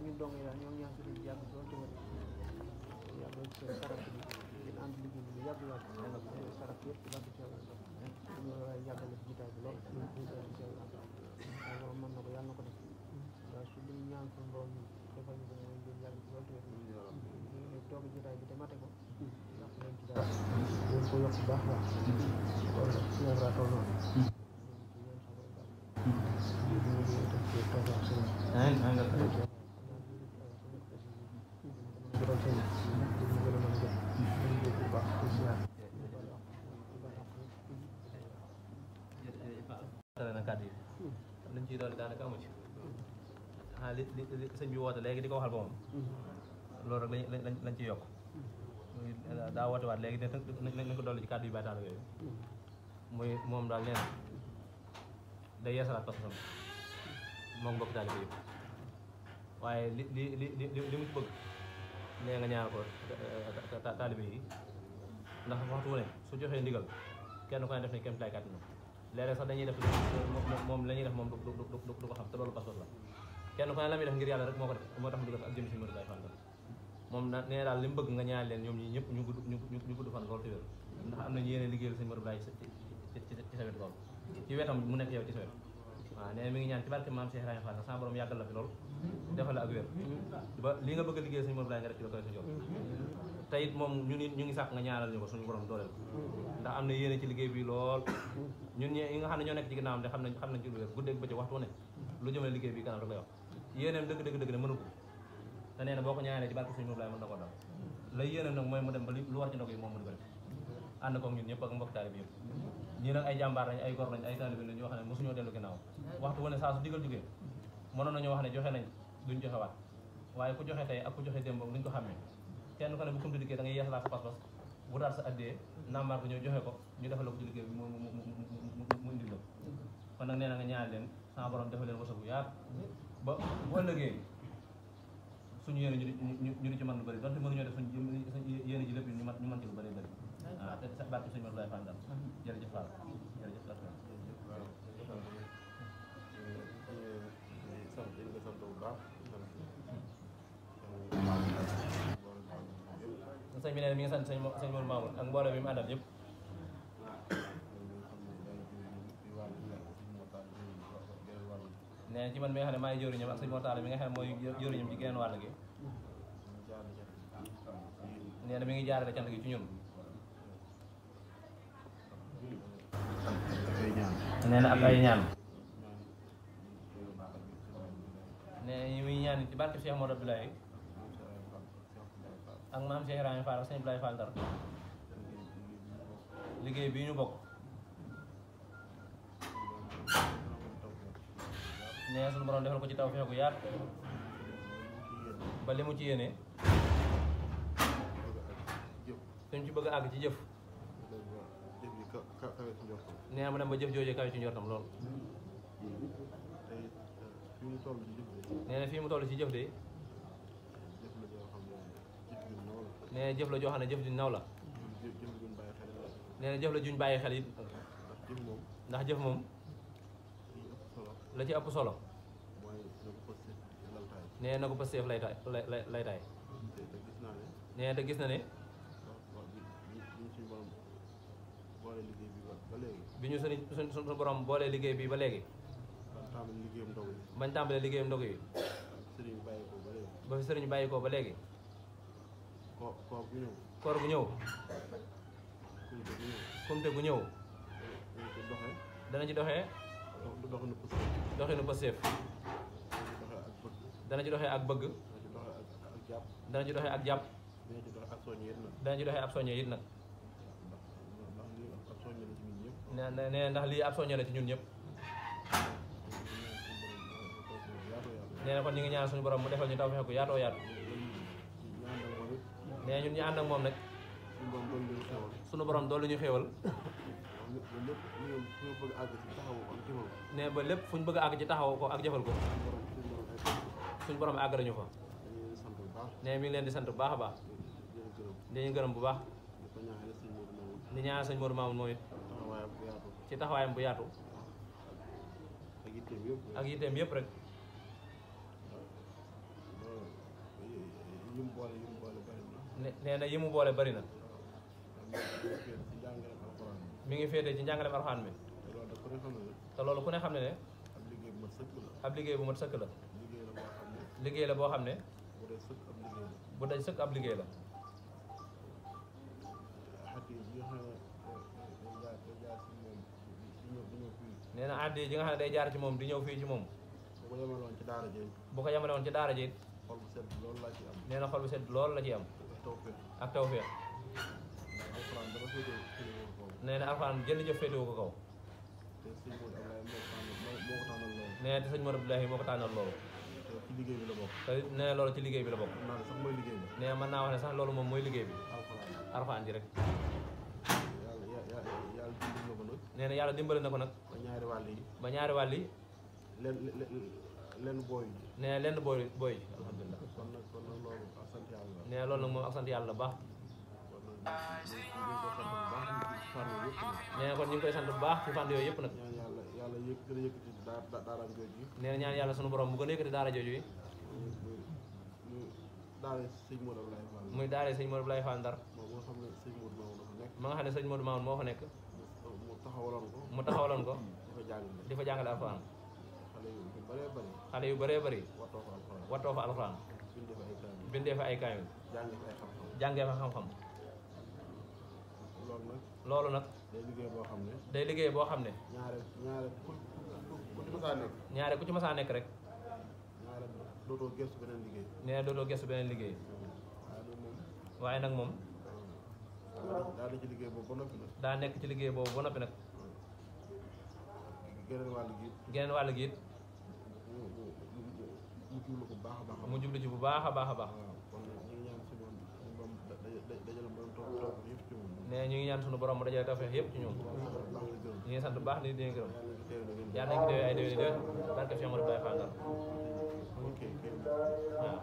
ñun dong yi daal ñoo ngi ñaan si di yàgg loolu tamit yàgg ci sarak bi ngeen ànd liggéey bi yàgg sarak yëpp yàgg ci ñu yàggal ci jitaay bi lool waaw mën na ko yàlla na ko def waaw su li ñu ñaan suñu borom ñu defal ñu ko mooy ngeen yàgg ci loolu tamit ñu toog jitaay bi te mate ko yàq leen ci daal ngeen ko yokk baax baax loolu suñu raatoo noonu na kàddu yi luñ ciy doon daanaka amu ci li sëñ bi woote léegi di ko waxal ba moom loolu rek lañ ci yokk daa woote waat léegi nañ ko dolli ci kàddu yu baytaan yooyu muy moom daal nee na day yeesalaat pas-pasam moom mbokk taalibe yëpp waaye li mu ci bëgg nee nga ñaan ko taalibe yi ndax waxtu wu ne su joxee ndigal kenn ko ne def ne kéem tay kàttanam léeg-léeg sax dañuy def moom la ñuy def moom du ko xam te loolu pas-pas la kenn ko ne la muy def ngir yàlla rek moo ko def moo tax mu dugal ak jëm si Modou Baye Fall moom na nee daal li mu bëgg nga ñaan leen ñoom ñi ñëpp ñu gudd fan loolu te wér ndax am nañu yéene liggéeyal sëñ Modou Baye ci sa wet loolu ci wetam mu nekk yow ci sa wet waaw nee na mi ngi ñaan ci barke maam Cheikh Ibrahima Fall nag sama borom yàggal la fi lool defal la ak wér ba li nga bëgg a liggéeyal sëñ Modou Baye nga def ci la koy sa jot te it moom ñu ngi sàkk nga ñaanal ñu ko suñu borom dooleel ndax am na yéene ci liggéey bi lool ñun ñi nga xam ne ñoo nekk ci ginnaawam de xam nañ ci lu wér guddeeg bëccëg waxtu ne lu jëmale liggéey bi kanam rek lay wax yéeneem dëgg ne mënu ko te nee na boo ko ñaanalee ci barke sëñ Modou Baye mën na ko dal lay yéeneem nag mooy mu dem ba lu war ci ndog yi moom mu di ko def ànd ko ñun ñëpp ak mbokk taalibe bi yëpp ñii nag ay jàmbaar lañ ay gor lañ ay taalibe lañ yoo xam ne mosuñoo dellu ginnaaw waxtu wane saa su digal jógee mënoon nañoo wax ne joxe nañ duñ joxe waat waaye ku joxe tey ak ku joxe démb duñ ko xàmmee kenn ko ne bu kumtu dikkee da ngay yeesalaat sa pas-pas wutaat sa addee nambaar ko ñëw joxe ko ñu defal la ko ci liggéey bi mu indil la kon nag nee na nga ñaan leen sama borom defal leen wasagu yaat ba bu ëllëgee suñu yéene ñu di ci mën lu bëri donte mënuñoo def suñu yéene ji lépp ñu mën ci lu bëri bëri waaw te sa barke suñu Modou Baye Fall jërëjëf Fall jërëjëf Fall sëñ bi nee na mi ngi sant sëñ Modou Mamoun ak mbooloo bi mu àndal yëpp nee na ci man mi nga xam ne maay jëriñam ak sëñ Mortalla mi nga xam ne mooy jëriñam ci geneen wàll gi nee na mi ngi jaarale cant gi ci ñun nee na ak ay ñaan nee na ñi muy ñaan ci barke Cheikh Modou Abdoulaye ak maam Cheikh Ibrahima Fall ak sëñ Abdoulaye Fall Ndar liggéey bii ñu bokk nee suñu borom defal ko ci taw feexu yaat ba li mu ci yéene suñ ci bëgg a àgg ci jëf nee mu dem ba jëf jooju kawe ci njortam lool nee na fii mu toll ci jëf de nee na jëf la joo xam ne jëf juñ naw la nee na jëf la juñ bàyyi xel it ndax jëf moom la ci ëpp solo nee na ko Pastef lay taay nee na te gis na ne bi ñu suñu borom boolee liggéey bi ba léegi bañ tàmbalee liggéeyam ndog yi ba fi sëriñ bàyyi ko ba léegi koor bu ñëw kumte bu ñëw dana ci doxee doxinu Pastef dana ci doxee ak bëgg dana ci doxee ak jàpp dana ci doxee ab soññe it nag nee ndax lii ab soññe la ci ñun ñëpp nee na kon ñu ngi ñaan suñu borom mu defal ñu taw fexe ko yaatoo yaatu nee ñun ñu ànd ak moom nag suñu borom doolu ñu xéewal nee ba lépp fu ñu bëgg a àgg ci taxaw ko ak jëfal ko suñu borom àgg nañu fa nee mi ngi leen di sant bu baax a baax dañuy gërëm bu baax di ñaan sëñ Modou Mamoun moom it ci taxawaayam bu yaatu ak yitteem yëpp rek nee na yi mu boole bari na mi ngi féete ci njàngaleem alxuraan mi te loolu ku ne xam ne ne ab liggéey bu mat sëkk la liggéey la boo xam ne bu daj sëkk ab liggéey la nee na addi ji nga xam ne day jaar ci moom di ñëw fii ci moom bu ko yemale woon ci daara ji nee na xol bu sedd loolu la ci am ak tawfeex nee na alxuraan jënd jëf féetewu ko kaw nee na te sëñ Modou Abdoulaye moo ko tànnal loolu te nee na loolu ci liggéey bi la bokk nee na mën naa wax ne sax loolu moom mooy liggéey bi alxuraan ji rek nee na yàlla dimbali na ko nag ba ñaari wàll yi lenn booy nee na lenn booy alhamdulilah nee na loolu nag moom ak sant yàlla baax nee na kon ñu ngi koy sant bu baax ci fànn yooyu yëpp nag nee na ñaan yàlla sunu borom bu gën a yëkkati daara jooju yi muy daara sëñ Modou Abdoulaye Fall Ndar ma nga xam ne sëñ Modou Mamoun moo fa nekk mu taxawaloon ko di fa jàngale alxuraan xale yu bëree bëri wattoo fa alxuraan bindee fa ay kaamil jàngee fa xam-xam loolu nag day liggéey boo xam ne ñaare ku ci masaa nekk rek nee na dootoo gëstu beneen liggéey waaye nag moom daa nekk ci liggéey boobu ba noppi nag geneen wàll gi it mu jublu ci bu baax a baax a baax nee ñu ngi ñaan sunu borom mu dajale tawfeex yëpp ci ñoom ñu ngi sant bu baax ni dina gërëm yàlla nañ ko déwee ay déwén déwén barke Cheikh Modou Baye Fall Ndar waaw